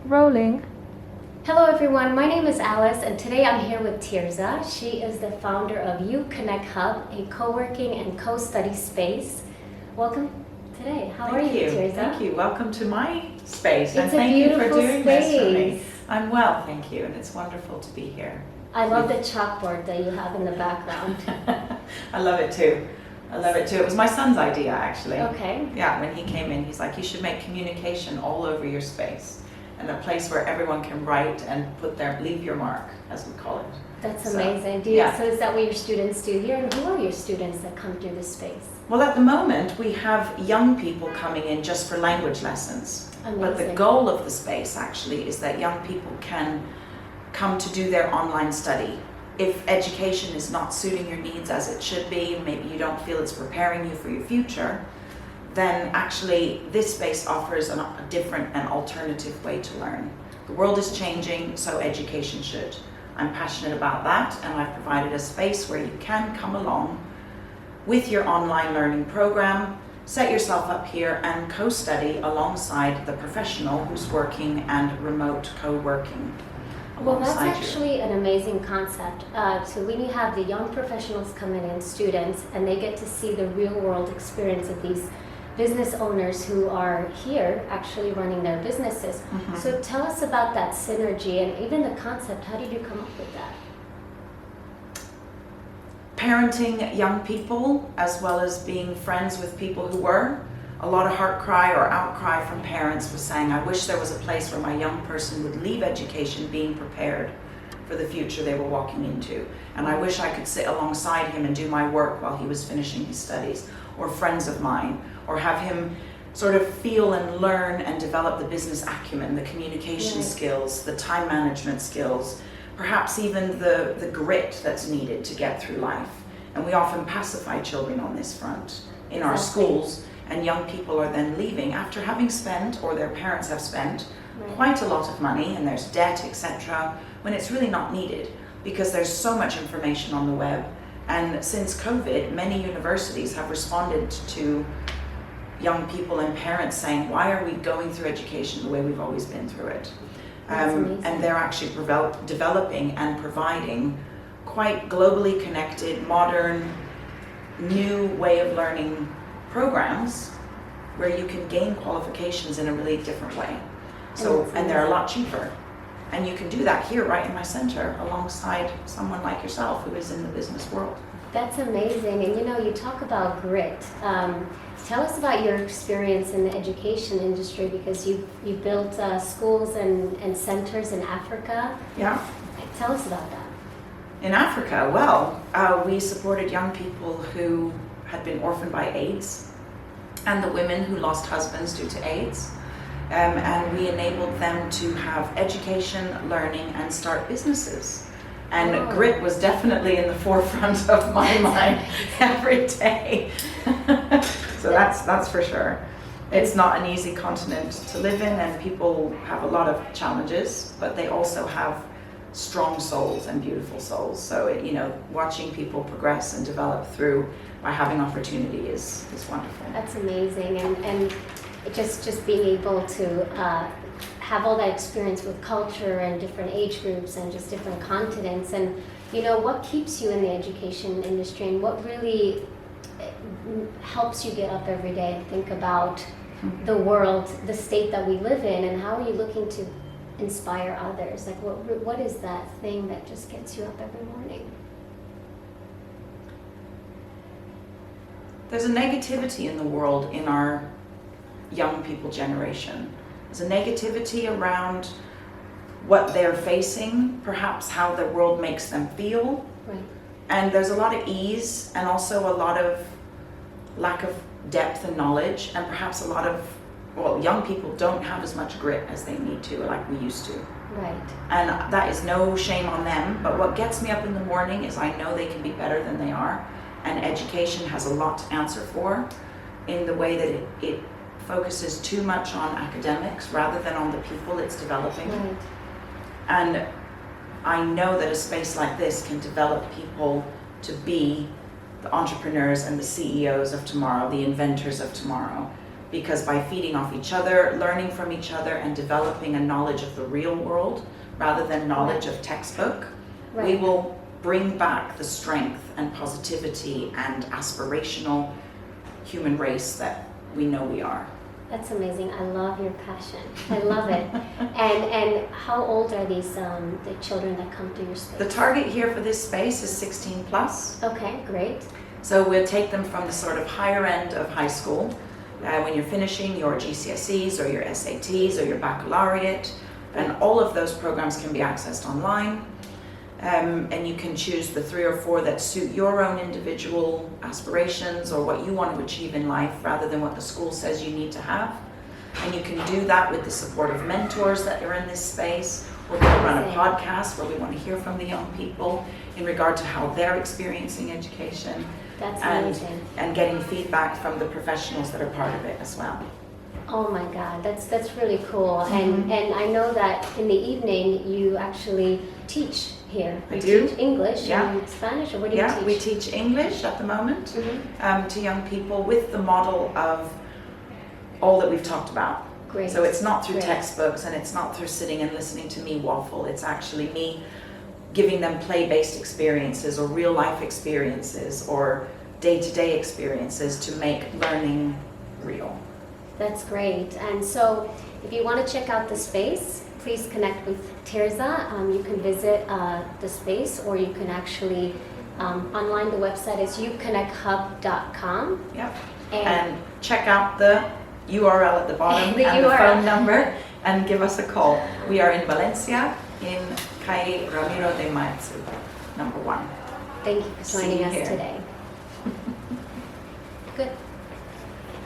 Rolling. Hello everyone, my name is Alice and today I'm here with Tirza. She is the founder of You Connect Hub, a co-working and co-study space. Welcome today. How are you, Tirza? Thank you. Welcome to my space. It's and thank you for doing this for me. space. I'm well, thank you, and it's wonderful to be here. I love the chalkboard that you have in the background. I love it too. It was my son's idea, actually. Okay. Yeah, when he came in, he's like, you should make communication all over your space and a place where everyone can write and leave your mark, as we call it. That's So, amazing. yeah. So is that what your students do here? And who are your students that come through this space? Well, at the moment, we have young people coming in just for language lessons. Amazing. But the goal of the space, actually, is that young people can come to do their online study. If education is not suiting your needs as it should be, maybe you don't feel it's preparing you for your future, then actually this space offers a different and alternative way to learn. The world is changing, so education should. I'm passionate about that, and I've provided a space where you can come along with your online learning program, set yourself up here and co-study alongside the professional who's working and remote co-working. Well, that's alongside you. actually an amazing concept. So when you have the young professionals coming in, students, and they get to see the real world experience of these business owners who are here actually running their businesses. Mhm. So tell us about that synergy and even the concept. How did you come up with that? Parenting young people, as well as being friends with people who were. A lot of heart cry or outcry from parents was saying, I wish there was a place where my young person would leave education being prepared for the future they were walking into. And I wish I could sit alongside him and do my work while he was finishing his studies, or friends of mine, or have him sort of feel and learn and develop the business acumen, the communication skills, the time management skills, perhaps even the grit that's needed to get through life. And we often pacify children on this front in our schools, and young people are then leaving after having spent, or their parents have spent, quite a lot of money, and there's debt, etc., when it's really not needed, because there's so much information on the web. And since COVID, many universities have responded to young people and parents saying, why are we going through education the way we've always been through it? And they're actually developing and providing quite globally connected, modern, new way of learning programs where you can gain qualifications in a really different way. So, and they're a lot cheaper. And you can do that here right in my center alongside someone like yourself who is in the business world. That's amazing. And you know, you talk about grit. Tell us about your experience in the education industry, because you built schools and centers in Africa. Yeah. Tell us about that. In Africa, well, we supported young people who had been orphaned by AIDS, and the women who lost husbands due to AIDS. And we enabled them to have education, learning, and start businesses. And grit was definitely in the forefront of my mind every day. So that's for sure. It's not an easy continent to live in, and people have a lot of challenges, but they also have strong souls and beautiful souls. So watching people progress and develop through by having opportunity is wonderful. That's amazing, and just being able to have all that experience with culture and different age groups and just different continents, and what keeps you in the education industry, and what really helps you get up every day and think about the world, the state that we live in, and how are you looking to inspire others? Like what is that thing that just gets you up every morning? There's a negativity in the world in our young people generation. There's a negativity around what they're facing, perhaps how the world makes them feel. Right. And there's a lot of ease and also a lot of lack of depth and knowledge, and perhaps a lot of, young people don't have as much grit as they need to, like we used to. Right. And that is no shame on them, but what gets me up in the morning is I know they can be better than they are, and education has a lot to answer for in the way that it focuses too much on academics rather than on the people it's developing. Right. And I know that a space like this can develop people to be the entrepreneurs and the CEOs of tomorrow, the inventors of tomorrow. because by feeding off each other, learning from each other, and developing a knowledge of the real world rather than knowledge of textbook, we will bring back the strength and positivity and aspirational human race that we know we are. That's amazing. I love your passion. I love it. And how old are these the children that come to your space? The target here for this space is 16 plus. Okay, great. So we'll take them from the sort of higher end of high school, when you're finishing your GCSEs or your SATs or your baccalaureate, and all of those programs can be accessed online. And you can choose the 3 or 4 that suit your own individual aspirations or what you want to achieve in life rather than what the school says you need to have. And you can do that with the support of mentors that are in this space. We're going to run a podcast where we want to hear from the young people in regard to how they're experiencing education. That's amazing. And getting feedback from the professionals that are part of it as well. Oh my God, that's really cool. And I know that in the evening you actually teach here. I You do. teach English Yeah. and Spanish, or what do you Yeah, teach? we teach English at the moment to young people with the model of all that we've talked about. Great. So it's not through Great. textbooks and it's not through sitting and listening to me waffle. It's actually me giving them play-based experiences or real-life experiences or day-to-day experiences to make learning real. That's great. And so if you want to check out the space, please connect with Tirza. You can visit the space, or you can actually, online the website is youconnecthub.com. Yep. And And check out the URL at the bottom The and the URL. phone number and give us a call. We are in Valencia in Calle Ramiro de Maeztu, number 1. thank you for See joining you us here. today. Good.